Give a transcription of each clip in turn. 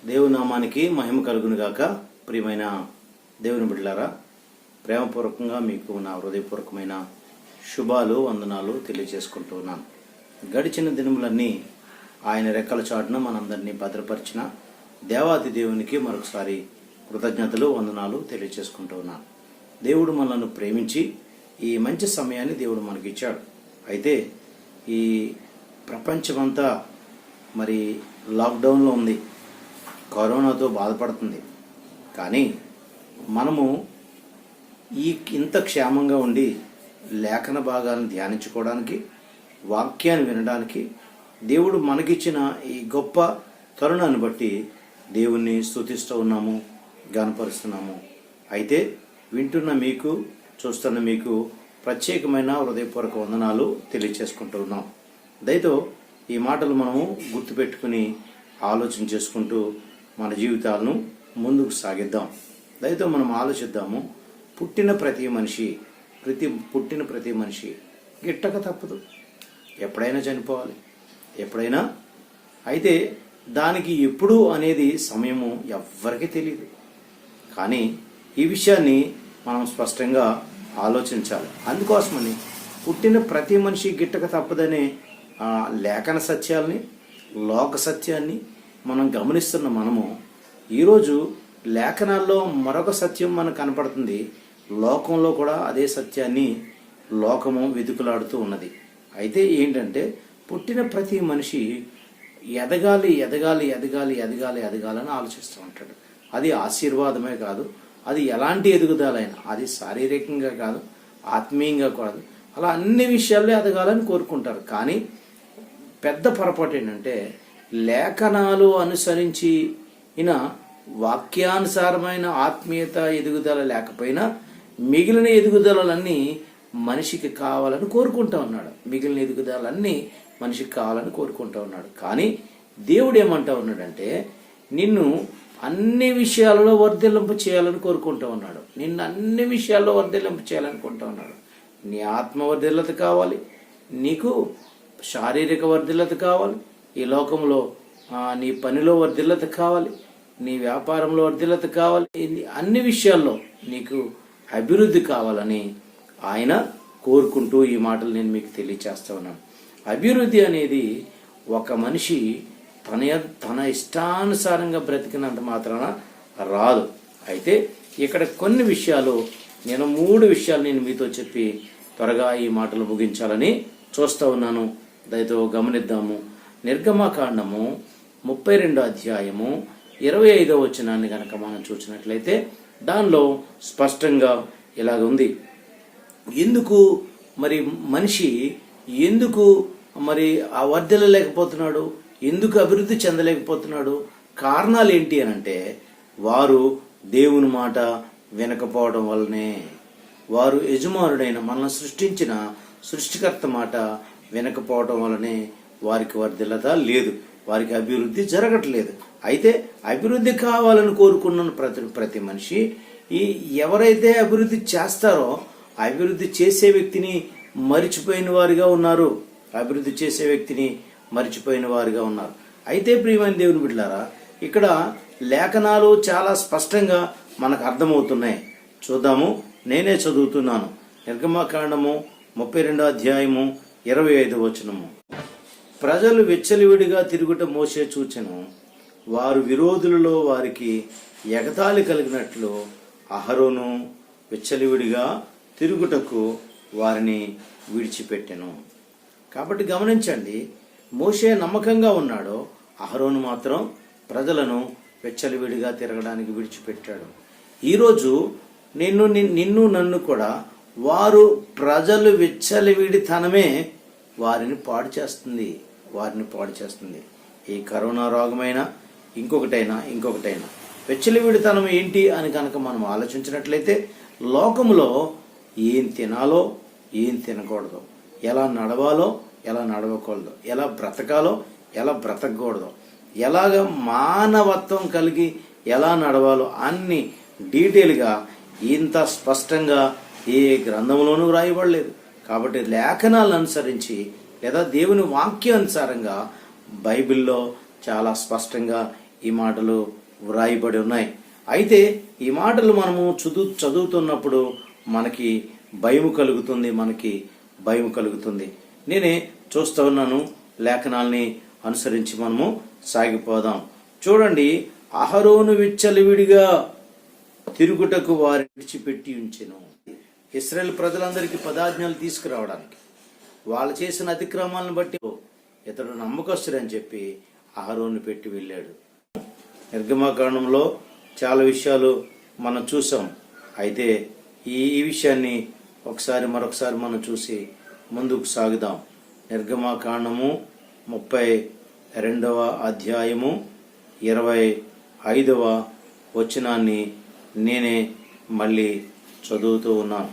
దేవుని నామానికి మహిమ కలుగును గాక. ప్రియమైన దేవుని బిడ్డలారా, ప్రేమపూర్వకంగా మీకు నా హృదయపూర్వకమైన శుభాలు, వందనాలు తెలియజేసుకుంటూ ఉన్నాను. గడిచిన దినములన్నీ ఆయన రెక్కల చాటున మనందరినీ భద్రపరిచిన దేవాది దేవునికి మరొకసారి కృతజ్ఞతలు, వందనాలు తెలియజేసుకుంటూ ఉన్నాను. దేవుడు మనల్ని ప్రేమించి ఈ మంచి సమయాన్ని దేవుడు మనకి ఇచ్చాడు. అయితే ఈ ప్రపంచమంతా మరి లాక్డౌన్లో ఉంది, కరోనాతో బాధపడుతుంది. కానీ మనము ఇంత క్షేమంగా ఉండి లేఖన భాగాలను ధ్యానించుకోవడానికి, వాక్యాన్ని వినడానికి దేవుడు మనకిచ్చిన ఈ గొప్ప తరుణాన్ని బట్టి దేవుణ్ణి స్తుతిస్తూ ఉన్నాము, గణపరుస్తున్నాము. అయితే వింటున్న మీకు, చూస్తున్న మీకు ప్రత్యేకమైన హృదయపూర్వక వందనాలు తెలియచేసుకుంటూ ఉన్నాం. దయతో ఈ మాటలు మనము గుర్తుపెట్టుకుని ఆలోచన చేసుకుంటూ మన జీవితాలను ముందుకు సాగిద్దాం. దయతో మనం ఆలోచిద్దాము. పుట్టిన ప్రతి మనిషి గిట్టక తప్పదు, ఎప్పుడైనా చనిపోవాలి, ఎప్పుడైనా. అయితే దానికి ఎప్పుడు అనేది సమయము ఎవ్వరికీ తెలియదు. కానీ ఈ విషయాన్ని మనం స్పష్టంగా ఆలోచించాలి. అందుకోసమని పుట్టిన ప్రతి మనిషి గిట్టక తప్పదనే లేఖన సత్యాల్ని, లోక సత్యాన్ని మనం గమనిస్తున్న మనము ఈరోజు లేఖనాల్లో మరొక సత్యం మనకు కనపడుతుంది. లోకంలో కూడా అదే సత్యాన్ని లోకము వెతుకులాడుతూ ఉన్నది. అయితే ఏంటంటే, పుట్టిన ప్రతి మనిషి ఎదగాలి అని ఆలోచిస్తూ ఉంటాడు. అది ఆశీర్వాదమే కాదు, అది ఎలాంటి ఎదుగుదలైనా, అది శారీరకంగా కాదు, ఆత్మీయంగా కాదు, అలా అన్ని విషయాల్లో ఎదగాలని కోరుకుంటారు. కానీ పెద్ద పొరపాటు ఏంటంటే, లేఖనాలు అనుసరించి వాక్యానుసారమైన ఆత్మీయత ఎదుగుదల లేకపోయినా మిగిలిన ఎదుగుదలన్నీ మనిషికి కావాలని కోరుకుంటూ ఉన్నాడు. కానీ దేవుడు ఏమంటా ఉన్నాడంటే, నిన్ను అన్ని విషయాలలో వర్ధిల్లింపు చేయాలని కోరుకుంటూ ఉన్నాడు. నీ ఆత్మ వర్ధిల్లత కావాలి, నీకు శారీరక వర్ధిల్లత కావాలి, ఈ లోకంలో నీ పనిలో వర్ధిల్లత కావాలి, నీ వ్యాపారంలో వర్ధిల్లత కావాలి, అన్ని విషయాల్లో నీకు అభివృద్ధి కావాలని ఆయన కోరుకుంటూ ఈ మాటలు నేను మీకు తెలియచేస్తా ఉన్నాను. అభివృద్ధి అనేది ఒక మనిషి తన ఇష్టానుసారంగా బ్రతికినంత మాత్రాన రాదు. అయితే ఇక్కడ కొన్ని విషయాలు, నేను 3 విషయాలు నేను మీతో చెప్పి త్వరగా ఈ మాటలు ముగించాలని చూస్తూ ఉన్నాను. దయతో గమనిద్దాము. నిర్గమకాండము 32 అధ్యాయము 25వ వచనాన్ని కనుక మనం చూసినట్లయితే దానిలో స్పష్టంగా ఇలాగుంది. మనిషి ఎందుకు ఆ వర్ధిల్లలేకపోతున్నాడు, ఎందుకు అభివృద్ధి చెందలేకపోతున్నాడు, కారణాలు ఏంటి అని అంటే, వారు దేవుని మాట వినకపోవడం వల్లనే. వారు యజమానుడైన మనల్ని సృష్టించిన సృష్టికర్త మాట వినకపోవడం వల్లనే వారికి వర్ధిల్లత లేదు, వారికి అభివృద్ధి జరగట్లేదు. అయితే అభివృద్ధి కావాలని కోరుకున్న ప్రతి మనిషి ఎవరైతే అభివృద్ధి చేస్తారో అభివృద్ధి చేసే వ్యక్తిని మరిచిపోయిన వారిగా ఉన్నారు. అయితే ప్రియమైన దేవుని బిడ్డలారా, ఇక్కడ లేఖనాలు చాలా స్పష్టంగా మనకు అర్థమవుతున్నాయి. చూద్దాము. నేనే చదువుతున్నాను. నిర్గమకాండము 32 అధ్యాయము 25వ వచనము. ప్రజలు విచ్చలవిడిగా తిరుగుట మోషే చూచెను. వారు విరోధులలో వారికి ఎగతాళి కలిగినట్లు అహరోను విచ్చలవిడిగా తిరుగుటకు వారిని విడిచిపెట్టెను. కాబట్టి గమనించండి, మోషే నమ్మకంగా ఉన్నాడు, అహరోను మాత్రం ప్రజలను విచ్చలవిడిగా తిరగడానికి విడిచిపెట్టాడు. ఈరోజు నిన్ను నన్ను కూడా ప్రజలు విచ్చలవిడితనమే వారిని పాడు చేస్తుంది. ఈ కరోనా రోగమైనా ఇంకొకటైనా విచ్చలవిడితనం ఏంటి అని కనుక మనం ఆలోచించినట్లయితే, లోకములో ఏం తినాలో, ఏం తినకూడదో, ఎలా నడవాలో, ఎలా నడవకూడదు, ఎలా బ్రతకాలో, ఎలా బ్రతకూడదు, ఎలాగ మానవత్వం కలిగి ఎలా నడవాలో అన్ని డీటెయిల్గా ఇంత స్పష్టంగా ఏ గ్రంథంలోనూ రాయబడలేదు. కాబట్టి లేఖనాలను అనుసరించి లేదా దేవుని వాక్యానుసారంగా బైబిల్లో చాలా స్పష్టంగా ఈ మాటలు వ్రాయబడి ఉన్నాయి. అయితే ఈ మాటలు మనము చదువుతున్నప్పుడు మనకి భయం కలుగుతుంది. నేనే చూస్తూ ఉన్నాను. లేఖనాల్ని అనుసరించి మనము సాగిపోదాం. చూడండి, అహరోను విచ్చలవిడిగా తిరుగుటకు వారి విడిచిపెట్టి ఉంచెను. ఇశ్రాయేలు ప్రజలందరికీ పదాజ్ఞలు తీసుకురావడానికి వాళ్ళు చేసిన అతిక్రమాలను బట్టి ఇతడు నమ్మకస్తుడని చెప్పి అహరోను పెట్టి వెళ్ళాడు. నిర్గమకాండంలో చాలా విషయాలు మనం చూసాం. అయితే ఈ విషయాన్ని మరొకసారి మనం చూసి ముందుకు సాగుదాం. నిర్గమకాండము 32వ అధ్యాయము 25వ వచనాన్ని నేనే మళ్ళీ చదువుతూ ఉన్నాను.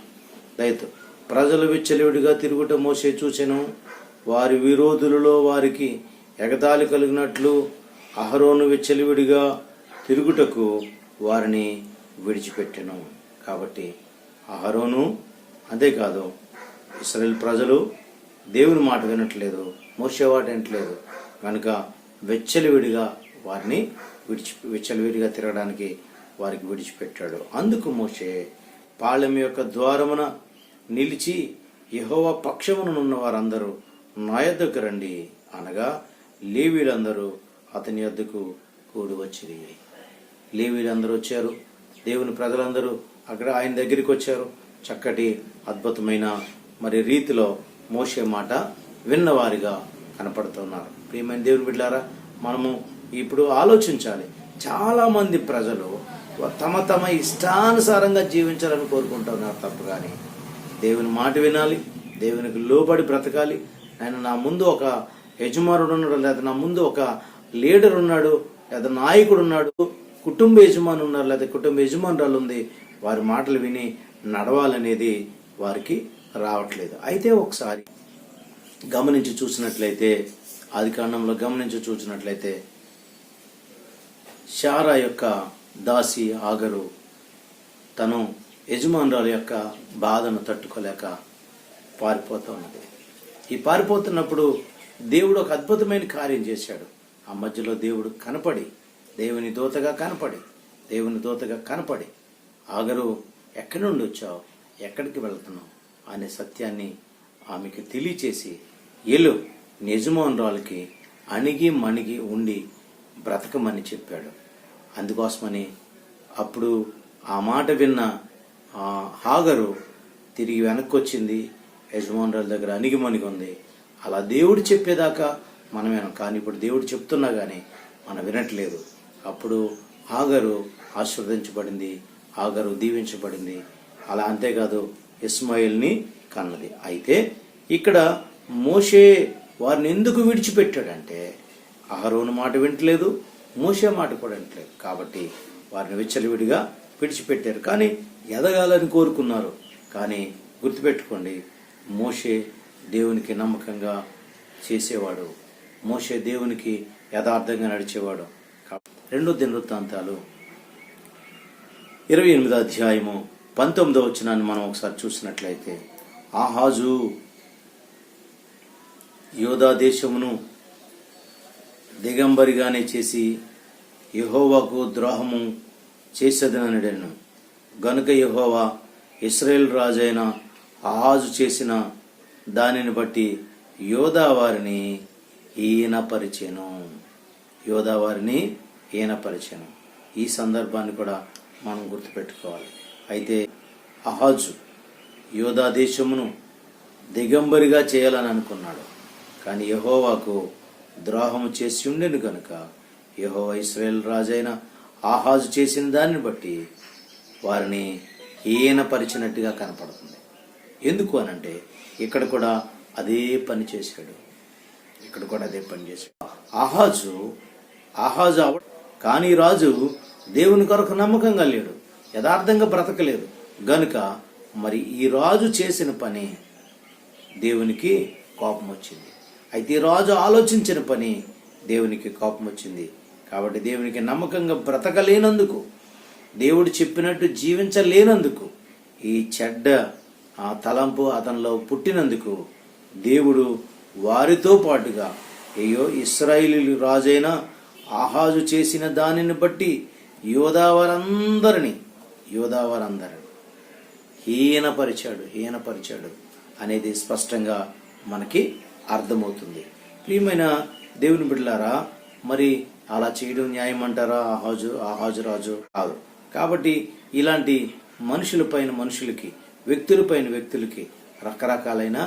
రైతు ప్రజలు విచ్చలవిడిగా తిరుగుట మోసే చూచెను. వారి విరోధులలో వారికి ఎగతాళి కలిగినట్లు అహరోను విచ్చలవిడిగా తిరుగుటకు వారిని విడిచిపెట్టెను. కాబట్టి అహరోను అంతేకాదు, ఇశ్రాయేలు ప్రజలు దేవుని మాట వినట్లేదు, మోసే మాట వినట్లేదు కనుక విచ్చలవిడిగా తిరగడానికి వారికి విడిచిపెట్టాడు. అందుకు మోషే పాళెం యొక్క ద్వారమున నిలిచి యెహోవా పక్షమునున్న వారందరూ నా యొద్దకు రండి అనగా లేవీలందరూ అతని యొద్దకు కూడి వచ్చిరి. లేవీలందరూ వచ్చారు. దేవుని ప్రజలందరూ అక్కడ ఆయన దగ్గరికి వచ్చారు. చక్కటి అద్భుతమైన రీతిలో మోషే మాట విన్నవారిగా కనపడుతున్నారు. ప్రియమైన దేవుని బిడ్డలారా, మనము ఇప్పుడు ఆలోచించాలి. చాలా మంది ప్రజలు తమ ఇష్టానుసారంగా జీవించాలని కోరుకుంటున్నారు తప్ప కానీ దేవుని మాట వినాలి, దేవునికి లోబడి బ్రతకాలి. ఆయన నా ముందు ఒక యజమానుడు ఉన్నాడు, లేదా నా ముందు ఒక లీడర్ ఉన్నాడు, లేదా నాయకుడు ఉన్నాడు, కుటుంబ యజమాని ఉన్నారు, లేదా కుటుంబ యజమానురాలు ఉంది, వారి మాటలు విని నడవాలనేది వారికి రావట్లేదు. అయితే ఒకసారి గమనించి చూసినట్లయితే, ఆదికాండంలో గమనించి చూసినట్లయితే శారా యొక్క దాసి ఆగరు తను యజమానురాలు యొక్క బాధను తట్టుకోలేక పారిపోతున్నది. ఈ పారిపోతున్నప్పుడు దేవుడు ఒక అద్భుతమైన కార్యం చేశాడు. ఆ మధ్యలో దేవుడు కనపడి దేవుని దూతగా కనపడి ఆగరు, ఎక్కడి నుండి వచ్చావు, ఎక్కడికి వెళ్తున్నావు అనే సత్యాన్ని ఆమెకి తెలియచేసి ఏలు యజమానురాలకి అణిగి మణిగి ఉండి బ్రతకమని చెప్పాడు. అందుకోసమని అప్పుడు ఆ మాట విన్న హాగరు తిరిగి వెనక్కి వచ్చింది. యజమానురాల దగ్గర అణిగి మణిగి ఉంది. అలా దేవుడు చెప్పేదాకా మనం వినం. కానీ ఇప్పుడు దేవుడు చెప్తున్నా కానీ మనం వినట్లేదు. అప్పుడు హాగరు ఆశీర్వదించబడింది, హాగరు దీవించబడింది. అలా అంతేకాదు ఇస్మాయిల్ని కన్నది. అయితే ఇక్కడ మోషే వారిని ఎందుకు విడిచిపెట్టాడంటే అహరోను మాట వింటలేదు, మోషే మాట కూడా వింటలేదు. కాబట్టి వారిని విచ్చలవిడిగా విడిచిపెట్టారు. కానీ ఎదగాలని కోరుకున్నారు. కానీ గుర్తుపెట్టుకోండి, మోషే దేవునికి నమ్మకంగా చేసేవాడు, మోషే దేవునికి యథార్థంగా నడిచేవాడు. 2 దినవృత్తాంతాలు 28వ అధ్యాయము 19వ వచనాన్ని మనం ఒకసారి చూసినట్లయితే, ఆహాజు యోధా దేశమును దిగంబరిగానే చేసి యెహోవాకు ద్రోహము చేసేదనడెను. గనుక యెహోవా ఇశ్రాయేలు రాజైన ఆహాజు చేసిన దానిని బట్టి యోధా వారిని ఈనపరిచెను. ఈ సందర్భాన్ని కూడా మనం గుర్తుపెట్టుకోవాలి. అయితే ఆహాజు యోధా దేశమును దిగంబరిగా చేయాలని అనుకున్నాడు. కానీ యెహోవాకు ద్రోహము చేసి ఉండెను కనుక యెహోవా ఇశ్రాయేలు రాజైన ఆహాజు చేసిన దాన్ని బట్టి వారిని ఈనపరిచినట్టుగా కనపడుతుంది. ఎందుకు అనంటే ఇక్కడ కూడా అదే పని చేశాడు. ఆహాజు కానీ రాజు దేవుని కొరకు నమ్మకంగా లేడు, యథార్థంగా బ్రతకలేదు. గనుక ఈ రాజు చేసిన పని దేవునికి కోపం వచ్చింది. అయితే ఈ రాజు ఆలోచించిన పని దేవునికి కోపం వచ్చింది. కాబట్టి దేవునికి నమ్మకంగా బ్రతకలేనందుకు, దేవుడు చెప్పినట్టు జీవించలేనందుకు, ఈ చెడ్డ తలంపు అతనిలో పుట్టినందుకు దేవుడు వారితో పాటుగా ఇశ్రాయేలు రాజైన ఆహాజు చేసిన దానిని బట్టి యోధావారందరినీ హీనపరిచాడు అనేది స్పష్టంగా మనకి అర్థమవుతుంది. ప్రియమైన దేవుని బిడ్డలారా, మరి అలా చేయడం న్యాయం అంటారా? ఆహాజు రాజు కాదు. కాబట్టి ఇలాంటి మనుషులకి, వ్యక్తులకి రకరకాలైన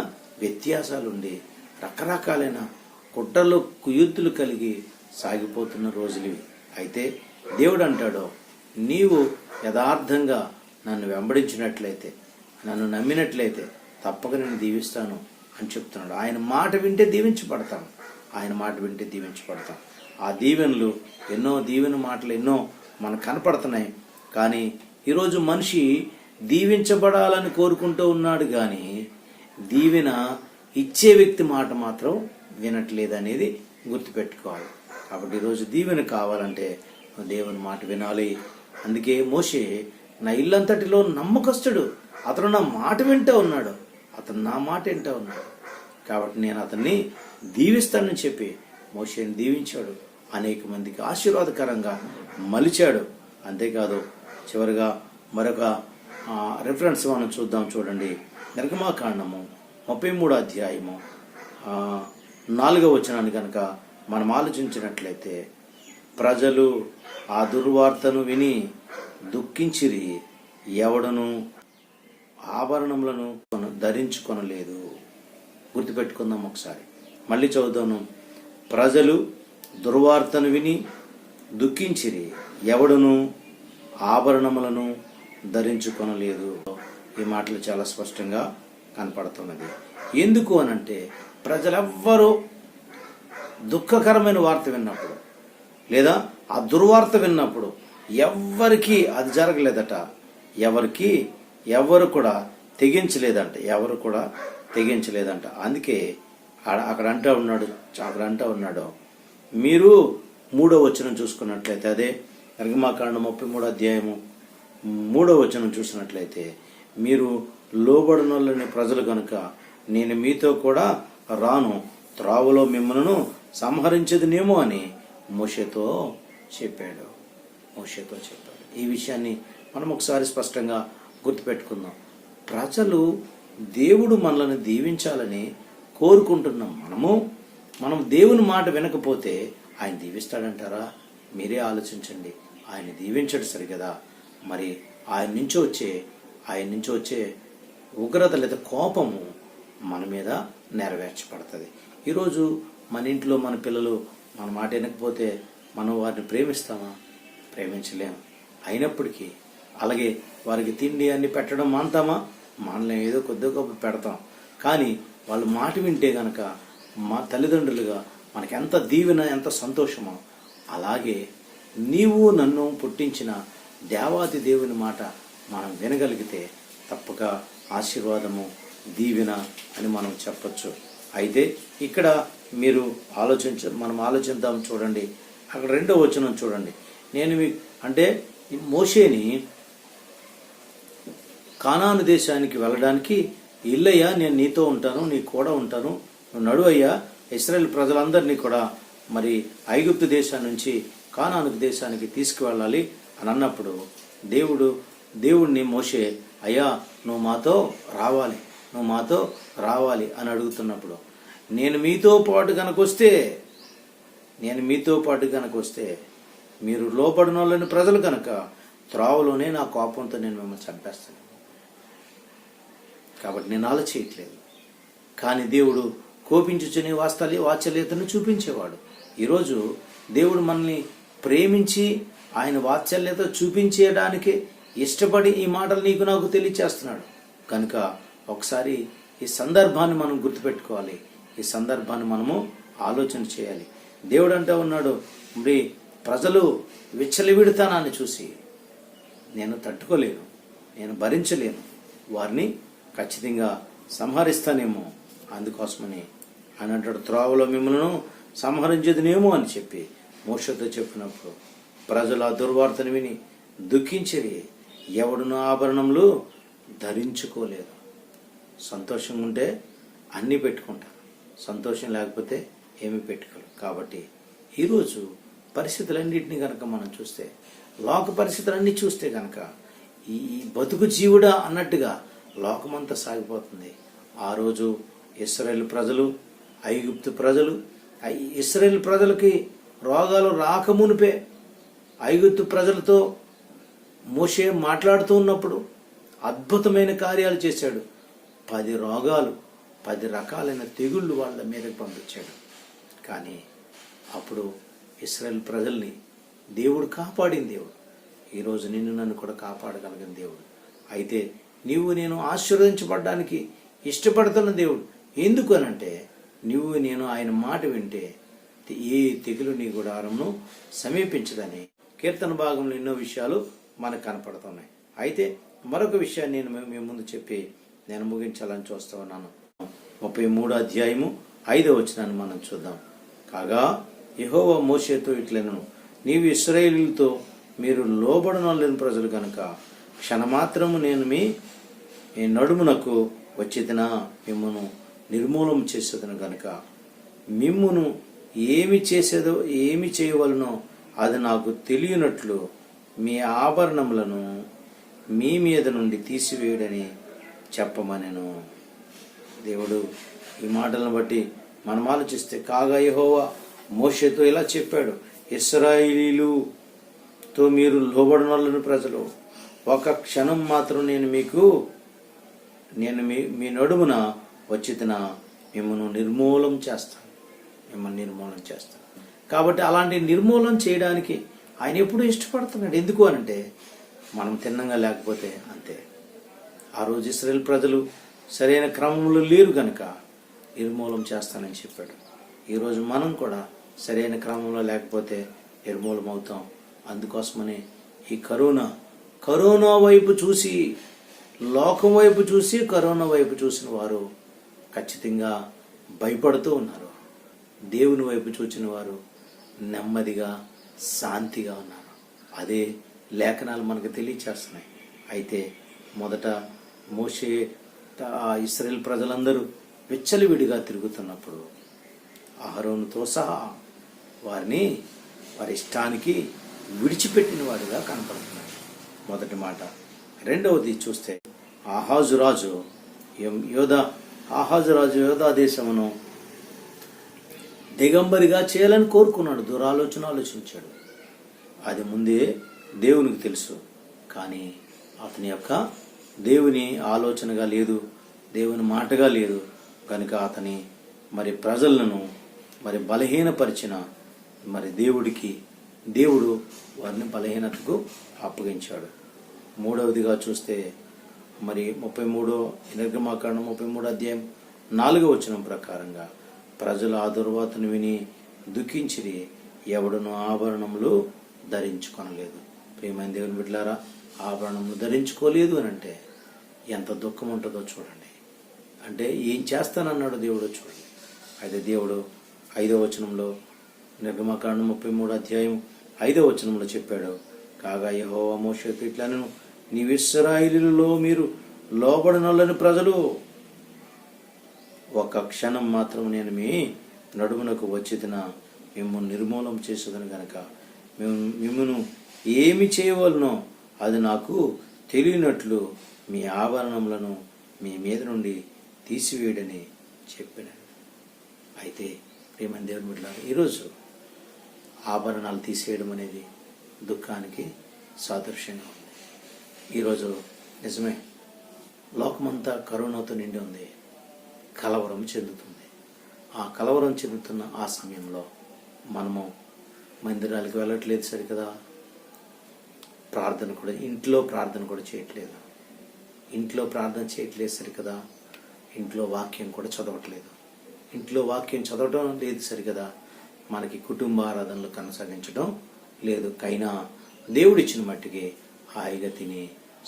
వ్యత్యాసాలుండి, రకరకాలైన కుట్రలు కుయుక్తులు కలిగి సాగిపోతున్న రోజులివి. అయితే దేవుడు అంటాడు, నీవు యథార్థంగా నన్ను వెంబడించినట్లయితే, నన్ను నమ్మినట్లయితే తప్పక నేను దీవిస్తాను అని చెప్తున్నాడు. ఆయన మాట వింటే దీవించబడతాం. ఆ దీవెనలు దీవెన మాటలు ఎన్నో మనకు కనపడుతున్నాయి. కానీ ఈరోజు మనిషి దీవించబడాలని కోరుకుంటూ ఉన్నాడు, కానీ దీవెన ఇచ్చే వ్యక్తి మాట మాత్రం వినట్లేదు అనేది గుర్తుపెట్టుకోవాలి. కాబట్టి ఈరోజు దీవెన కావాలంటే దేవుని మాట వినాలి. అందుకే మోషే నా ఇల్లంతటిలో నమ్మకస్తుడు, అతను నా మాట వింటూ ఉన్నాడు, కాబట్టి నేను అతన్ని దీవిస్తానని చెప్పి మోషేని దీవించాడు. అనేక మందికి ఆశీర్వాదకరంగా మలిచాడు. అంతేకాదు, చివరిగా మరొక రిఫరెన్స్ మనం చూడండి. నిర్గమాకాండము 33వ అధ్యాయము 4వ వచనాన్ని కనుక మనం ఆలోచించినట్లయితే, ప్రజలు ఆ దుర్వార్తను విని దుఃఖించిరి, ఎవడను ఆభరణములను ధరించుకొనలేదు. గుర్తుపెట్టుకుందాం ఒకసారి, మళ్ళీ చదువుతాను. ప్రజలు దుర్వార్తను విని దుఃఖించిరి, ఎవడను ఆభరణములను ధరించుకొనలేదు. ఈ మాటలు చాలా స్పష్టంగా కనపడుతున్నది. ఎందుకు అనంటే, ప్రజలెవ్వరూ దుఃఖకరమైన వార్త విన్నప్పుడు, లేదా ఆ దుర్వార్త విన్నప్పుడు ఎవ్వరికి అది జరగలేదట. ఎవరు కూడా తెగించలేదంట. అందుకే అక్కడ అంటా ఉన్నాడు. మీరు 3వ వచనం చూసుకున్నట్లయితే, అదే నిర్గమాకాండం 33వ అధ్యాయము 3వ వచనం చూసినట్లయితే, మీరు లోబడినోళ్ళని ప్రజలు కనుక నేను మీతో కూడా రాను, త్రావులో మిమ్మల్ని సంహరించదునేమో అని మోషేతో చెప్పాడు. ఈ విషయాన్ని మనం ఒకసారి స్పష్టంగా గుర్తుపెట్టుకుందాం. ప్రజలు దేవుడు మనల్ని దీవించాలని కోరుకుంటున్నాం. మనం దేవుని మాట వినకపోతే ఆయన దీవిస్తాడంటారా? మీరే ఆలోచించండి. ఆయన దీవించడు సరిగదా? మరి ఆయన నుంచి వచ్చే ఉగ్రత లేదా కోపము మన మీద నెరవేర్చబడుతుంది. ఈరోజు మన ఇంట్లో మన పిల్లలు మన మాట వినకపోతే మనం వారిని ప్రేమిస్తామా? ప్రేమించలేము. అయినప్పటికీ అలాగే వారికి తిండి అన్ని పెట్టడం మానతామా? మానలేం. ఏదో కొద్ది గొప్ప పెడతాం. కానీ వాళ్ళు మాట వింటే గనక మా తల్లిదండ్రులుగా మనకి ఎంత దీవెన, ఎంత సంతోషమో, అలాగే నీవు నన్ను పుట్టించిన దేవాది దేవుని మాట మనం వినగలిగితే తప్పక ఆశీర్వాదము, దీవెన అని మనం చెప్పొచ్చు. అయితే ఇక్కడ మీరు మనం ఆలోచిద్దాం. చూడండి, అక్కడ 2వ వచనం చూడండి. మోషేని కానాను దేశానికి వెళ్ళడానికి, ఇల్లయ్యా నేను నీతో ఉంటాను, నీ కూడా ఉంటాను, నువ్వు నడువయ్యా, ఇశ్రాయేల్ ప్రజలందరినీ కూడా మరి ఐగుప్తు దేశం నుంచి కానాను దేశానికి తీసుకువెళ్ళాలి అని అన్నప్పుడు దేవుడిని మోషే, అయ్యా నువ్వు మాతో రావాలి అని అడుగుతున్నప్పుడు, నేను మీతో పాటు కనుక వస్తే మీరు లోపడిన వాళ్ళని ప్రజలు కనుక త్రావులోనే నా కోపంతో నేను మిమ్మల్ని చంపేస్తాను. కాబట్టి నేను అలా చేయట్లేదు. కానీ దేవుడు కోపించుచుని వాత్సల్యతను చూపించేవాడు. ఈరోజు దేవుడు మనల్ని ప్రేమించి ఆయన వాత్సల్యత చూపించేయడానికి ఇష్టపడి ఈ మాటలు నీకు నాకు తెలియచేస్తున్నాడు. కనుక ఒకసారి ఈ సందర్భాన్ని మనం గుర్తుపెట్టుకోవాలి. ఈ సందర్భాన్ని మనము ఆలోచన చేయాలి. దేవుడు అంటూ ఉన్నాడు, మరి ప్రజలు విచ్చలవిడతానాన్ని చూసి నేను తట్టుకోలేను, నేను భరించలేను, వారిని ఖచ్చితంగా సంహరిస్తానేమో, అందుకోసమని అని అంటాడు. త్రోవలో మిమ్మల్ని సంహరించదునేమో అని చెప్పి మోషేతో చెప్పినప్పుడు ప్రజలు ఆ దుర్వార్తను విని దుఃఖించిరి, ఎవడును ఆభరణములు ధరించుకోలేదు. సంతోషంగా ఉంటే అన్నీ పెట్టుకుంటారు, సంతోషం లేకపోతే ఏమీ పెట్టుకోరు. కాబట్టి ఈరోజు పరిస్థితులన్నింటినీ కనుక మనం చూస్తే, లోక పరిస్థితులన్నీ చూస్తే కనుక ఈ బతుకు జీవుడా అన్నట్టుగా లోకమంతా సాగిపోతుంది. ఆ రోజు ఇశ్రాయేలు ప్రజలు, ఐగుప్తు ప్రజలు, ఇశ్రాయేలు ప్రజలకి రోగాలు రాకమునిపే ఐగుప్తు ప్రజలతో మోషే మాట్లాడుతూ ఉన్నప్పుడు అద్భుతమైన కార్యాలు చేశాడు. 10 రోగాలు, 10 రకాలైన తెగుళ్ళు వాళ్ళ మీదకి పంపించాడు. కానీ అప్పుడు ఇశ్రాయేలు ప్రజల్ని దేవుడు కాపాడిన దేవుడు. ఈరోజు నిన్ను నన్ను కూడా కాపాడగలిగిన దేవుడు. అయితే నీవు నేను ఆశీర్వదించబడడానికి ఇష్టపడుతున్న దేవుడు. ఎందుకు అనంటే, నువ్వు నేను ఆయన మాట వింటే ఏ తెగులు నీ గుడారంను సమీపించదని కీర్తన భాగంలో ఎన్నో విషయాలు మనకు కనపడుతున్నాయి. అయితే మరొక విషయాన్ని నేను మీ ముందు చెప్పి నేను ముగించాలని చూస్తూ ఉన్నాను. 33వ అధ్యాయము 5వ వచనాన్ని మనం చూద్దాం. కాగా యెహోవా మోషేతో ఇట్లనెను, నీవు ఇశ్రాయేలీయులతో మీరు లోబడనలేని ప్రజలు కనుక క్షణమాత్రము నేను మీ నడుమునకు వచ్చితినా మిమ్మును నిర్మూలన చేసేదను గనుక మిమ్మును ఏమి చేయవలనో అది నాకు తెలియనట్లు మీ ఆభరణములను మీ మీద నుండి తీసివేయడని చెప్పమనెను. దేవుడు ఈ మాటలను బట్టి మనం ఆలోచిస్తే, కాగా యెహోవా మోషేతో ఇలా చెప్పాడు, ఇశ్రాయేలీయులతో మీరు లోబడనలేని ప్రజలు, ఒక క్షణం మాత్రం నేను మీ నడుమున వచ్చిన మిమ్మల్ని నిర్మూలం చేస్తాను. కాబట్టి అలాంటి నిర్మూలన చేయడానికి ఆయన ఎప్పుడూ ఇష్టపడుతున్నాడు. ఎందుకు అనంటే, మనం తిన్నంగా లేకపోతే అంతే. ఆ రోజు ఇశ్రాయేలు ప్రజలు సరైన క్రమంలో లేరు కనుక నిర్మూలం చేస్తానని చెప్పాడు. ఈరోజు మనం కూడా సరైన క్రమంలో లేకపోతే నిర్మూలం అవుతాం. అందుకోసమని ఈ కరోనా వైపు చూసి, లోకం వైపు చూసి, కరోనా వైపు చూసిన వారు ఖచ్చితంగా భయపడుతూ ఉన్నారు. దేవుని వైపు చూసిన వారు నెమ్మదిగా, శాంతిగా ఉన్నారు. అదే లేఖనాలు మనకు తెలియచేస్తున్నాయి. అయితే మొదట మోషే ఇశ్రాయేలు ప్రజలందరూ విచ్చలవిడిగా తిరుగుతున్నప్పుడు అహరోనుతో సహా వారి ఇష్టానికి విడిచిపెట్టిన వాడిగా కనపడుతున్నాడు. మొదటి మాట. రెండవది చూస్తే, ఆహాజు రాజు యోధా దేశమును దిగంబరిగా చేయాలని కోరుకున్నాడు. ఆలోచించాడు. అది ముందే దేవునికి తెలుసు. కానీ అతని యొక్క దేవుని ఆలోచనగా లేదు, దేవుని మాటగా లేదు కనుక అతని ప్రజలను బలహీనపరిచిన దేవుడు వారిని బలహీనతకు అప్పగించాడు. మూడవదిగా చూస్తే 33 అధ్యాయం 4వ వచనం ప్రకారంగా, ప్రజలు ఆ దుర్వార్తను విని దుఃఖించిరి, ఎవడును ఆభరణములు ధరించుకొనలేదు. ప్రియమైన దేవుని బిడ్డలారా, ఆభరణములు ధరించుకోలేదు అని అంటే ఎంత దుఃఖం ఉంటుందో చూడండి. అంటే ఏం చేస్తానన్నాడు దేవుడు చూడండి. అయితే దేవుడు 5వ వచనంలో, నిర్గమకాండం 33 అధ్యాయం 5వ వచనంలో చెప్పాడు, కాగా యెహోవా మోషేతో ఇట్లనెను, నీవు ఇశ్రాయేలీయులలో మీరు లోబడనొల్లని ప్రజలు, ఒక క్షణం మాత్రం నేను మీ నడుమునకు వచ్చిన మిమ్మల్ని నిర్మూలం చేసేదని గనక మిమ్మను ఏమి చేయవలనో అది నాకు తెలియనట్లు మీ ఆభరణములను మీ మీద నుండి తీసివేయడని చెప్పినాను. అయితే ప్రియమైన దేవుని బిడ్డలారా, ఈరోజు ఆభరణాలు తీసేయడం అనేది దుఃఖానికి సాదృశ్యంగా ఉంది. ఈరోజు నిజమే లోకమంతా కరోనాతో నిండి ఉంది, కలవరం చెందుతుంది. ఆ కలవరం చెందుతున్న ఆ సమయంలో మనము మందిరాలకు వెళ్ళట్లేదు సరికదా, ఇంట్లో ప్రార్థన కూడా చేయట్లేదు. ఇంట్లో ప్రార్థన చేయట్లేదు సరికదా, ఇంట్లో వాక్యం కూడా చదవట్లేదు. ఇంట్లో వాక్యం చదవటం లేదు సరికదా, మనకి కుటుంబ ఆరాధనలు కొనసాగించడం లేదు. కైనా దేవుడిచ్చిన మట్టికి హాయిగా తిని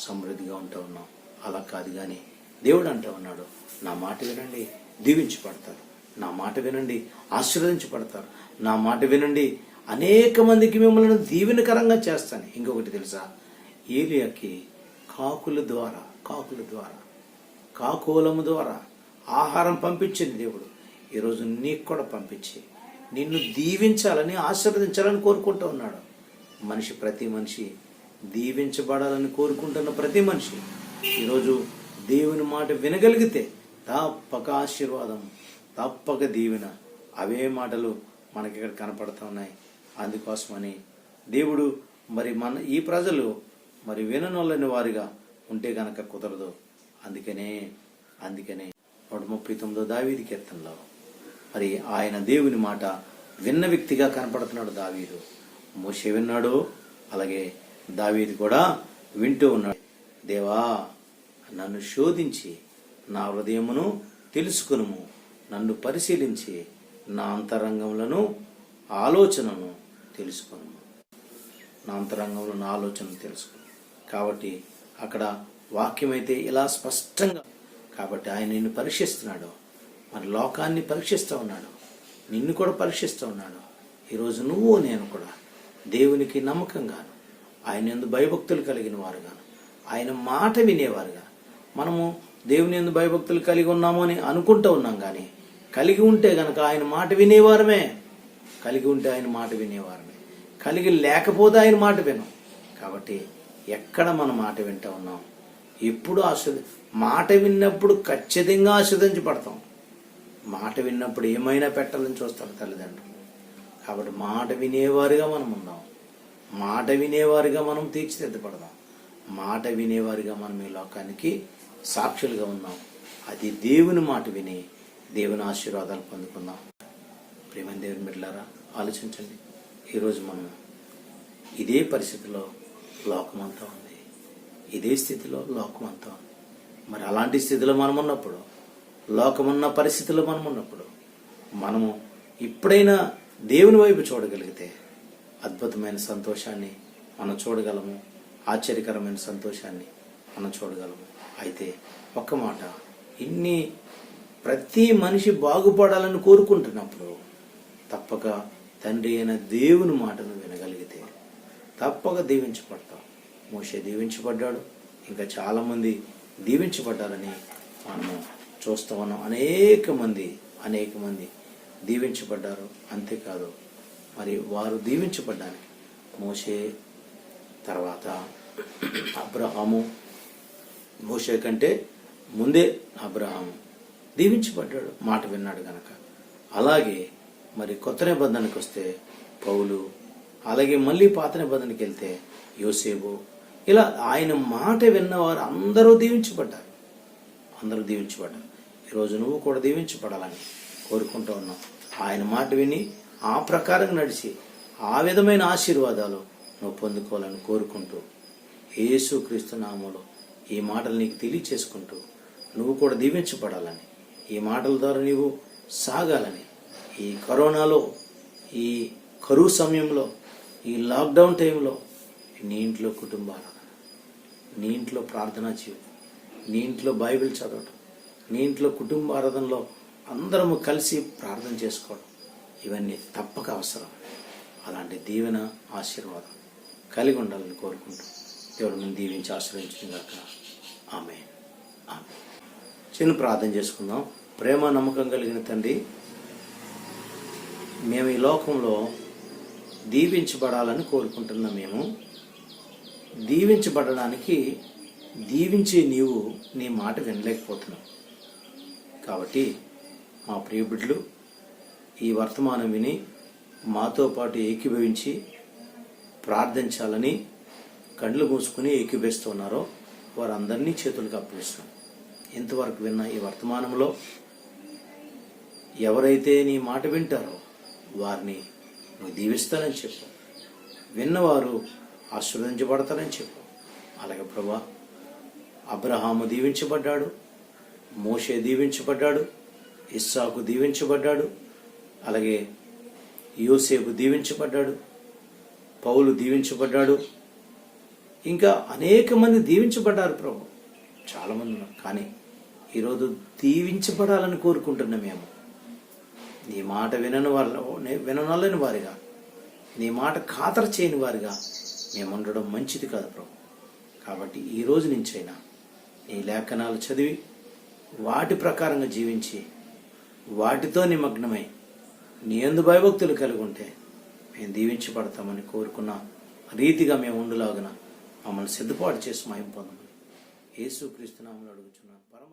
సమృద్ధిగా ఉంటూ ఉన్నాం. అలా కాదు. కానీ దేవుడు అంటూ ఉన్నాడు, నా మాట వినండి, దీవించబడతారు. నా మాట వినండి, ఆశీర్వదించబడతారు. నా మాట వినండి, అనేక మందికి మిమ్మల్ని దీవెనకరంగా చేస్తాను. ఇంకొకటి తెలుసా, ఏలియాకి కాకులము ద్వారా ఆహారం పంపించింది దేవుడు. ఈరోజు నీకు కూడా పంపించి నిన్ను దీవించాలని, ఆశీర్వదించాలని కోరుకుంటూ ఉన్నాడు. ప్రతి మనిషి దీవించబడాలని కోరుకుంటున్న ప్రతి మనిషి ఈరోజు దేవుని మాట వినగలిగితే తప్పక ఆశీర్వాదం, తప్పక దీవెన, అవే మాటలు మనకి ఇక్కడ కనపడుతూ ఉన్నాయి. అందుకోసమని దేవుడు ఈ ప్రజలు విననొల్లని వారిగా ఉంటే గనక కుదరదు. అందుకనే 139 దావీదు కీర్తనలో ఆయన దేవుని మాట విన్న వ్యక్తిగా కనపడుతున్నాడు దావీదు. మోషే విన్నాడు, అలాగే దావీదు కూడా వింటూ ఉన్నాడు. దేవా, నన్ను శోధించి నా హృదయమును తెలుసుకునుము, నన్ను పరిశీలించి నా అంతరంగములను ఆలోచనను తెలుసుకును. నా అంతరంగంలో నా ఆలోచనను తెలుసుకును. కాబట్టి అక్కడ వాక్యమైతే ఇలా స్పష్టంగా, కాబట్టి ఆయన నిన్ను పరీక్షిస్తున్నాడు. లోకాన్ని పరీక్షిస్తూ ఉన్నాడు, నిన్ను కూడా పరీక్షిస్తూ ఉన్నాడు. ఈరోజు నువ్వు నేను కూడా దేవునికి నమ్మకంగాను, ఆయన యందు భయభక్తులు కలిగిన వారుగాను, ఆయన మాట వినేవారుగా, మనము దేవుని యందు భయభక్తులు కలిగి ఉన్నాము అని అనుకుంటూ ఉన్నాం. కానీ కలిగి ఉంటే గనక ఆయన మాట వినేవారమే, కలిగి లేకపోతే ఆయన మాట వినం. కాబట్టి ఎక్కడ మన మాట వింటూ ఉన్నాం? ఎప్పుడు మాట విన్నప్పుడు ఖచ్చితంగా ఆస్వాదించబడతాం. మాట విన్నప్పుడు ఏమైనా పెట్టాలని చూస్తారు తల్లిదండ్రులు. కాబట్టి మాట వినేవారుగా మనం ఉందాం, మాట వినేవారుగా మనం తీర్చిదిద్దపడదాం, మాట వినేవారుగా మనం ఈ లోకానికి సాక్షులుగా ఉన్నాం. అది దేవుని మాట విని దేవుని ఆశీర్వాదాలు పొందుకుందాం. ప్రియమైన దేవుని బిడ్డలారా, ఆలోచించండి. ఈరోజు మనం ఇదే పరిస్థితిలో లోకమంతా ఉంది, ఇదే స్థితిలో లోకమంతా ఉంది. అలాంటి స్థితిలో మనం ఉన్నప్పుడు, లోకమున్న పరిస్థితిలో మనం ఉన్నప్పుడు, మనము ఇప్పుడైనా దేవుని వైపు చూడగలిగితే అద్భుతమైన సంతోషాన్ని మనం చూడగలము, ఆశ్చర్యకరమైన సంతోషాన్ని మనం చూడగలము. అయితే ఒక్క మాట, ప్రతి మనిషి బాగుపడాలని కోరుకుంటున్నప్పుడు తప్పక తండ్రి అయిన దేవుని మాటను వినగలిగితే తప్పక దీవించబడతాం. మోషే దీవించబడ్డాడు, ఇంకా చాలా మంది దీవించబడ్డారని మనము చూస్తూ ఉన్నాం. అనేక మంది దీవించబడ్డారు. అంతేకాదు, వారు దీవించబడ్డానికి మోషే తర్వాత అబ్రహాము, మోషే కంటే ముందే అబ్రహాము దీవించబడ్డాడు, మాట విన్నాడు గనక. అలాగే కొత్త నిబంధనకు వస్తే పౌలు, అలాగే మళ్ళీ పాత నిబంధనకి వెళ్తే యోసేపు, ఇలా ఆయన మాట విన్నవారు అందరూ దీవించబడ్డారు. ఈరోజు నువ్వు కూడా దీవించబడాలని కోరుకుంటూ ఉన్నావు. ఆయన మాట విని ఆ ప్రకారం నడిచి ఆ విధమైన ఆశీర్వాదాలు నువ్వు పొందుకోవాలని కోరుకుంటూ, యేసుక్రీస్తు నామములో ఈ మాటలు నీకు తెలియచేసుకుంటూ నువ్వు కూడా దీవించబడాలని, ఈ మాటల ద్వారా నీవు సాగాలని, ఈ కరోనాలో, ఈ కరువు సమయంలో, ఈ లాక్డౌన్ టైంలో నీ ఇంట్లో కుటుంబారాధన, నీ ఇంట్లో ప్రార్థనా జీవితం, నీ ఇంట్లో బైబిల్ చదవటం, నీ ఇంట్లో కుటుంబారాధనలో అందరము కలిసి ప్రార్థన చేసుకోవడం, ఇవన్నీ తప్పక అవసరం. అలాంటి దీవెన, ఆశీర్వాదం కలిగి ఉండాలని కోరుకుంటూ దేవుడు మనం దీవించి ఆశీర్వదించుగాక. ఆమేన్. చిన్న ప్రార్థన చేసుకుందాం. ప్రేమ నమ్మకం కలిగిన తండ్రి, మేము ఈ లోకంలో దీవించబడాలని కోరుకుంటున్నాం. మేము దీవించబడడానికి దీవించే నీవు నీ మాట వినలేకపోతున్నావు. కాబట్టి మా ప్రియ బిడ్డలు ఈ వర్తమానం విని మాతో పాటు ఏకీభవించి ప్రార్థించాలని కళ్ళు మూసుకుని ఏకీభవిస్తున్నారో వారందరినీ చేతులకు అప్పగిస్తాం. ఇంతవరకు విన్న ఈ వర్తమానంలో ఎవరైతే నీ మాట వింటారో వారిని నువ్వు దీవిస్తానని చెప్పు, విన్నవారు ఆశీర్వదించబడతారని చెప్పు. అలాగే ప్రభా, అబ్రహాము దీవించబడ్డాడు, మోషే దీవించబడ్డాడు, ఇస్సాకు దీవించబడ్డాడు, అలాగే యోసేపు దీవించబడ్డాడు, పౌలు దీవించబడ్డాడు, ఇంకా అనేక మంది దీవించబడ్డారు ప్రభు, చాలామంది ఉన్నారు. కానీ ఈరోజు దీవించబడాలని కోరుకుంటున్నాం. మేము నీ మాట విననొల్లని వారిగా, నీ మాట ఖాతరు చేయని వారిగా మేము ఉండడం మంచిది కాదు ప్రభు. కాబట్టి ఈ రోజు నుంచైనా నీ లేఖనాలు చదివి వాటి ప్రకారంగా జీవించి వాటితో నిమగ్నమై నీ యందు భయభక్తులు కలిగి ఉంటే మేము దీవించబడతామని కోరుకున్న రీతిగా మేము ఉండులాగున మమ్మల్ని సిద్ధపాటు చేసి మహిమ పొందమని యేసుక్రీస్తు నామములో అడుగుచున్నాను పరమ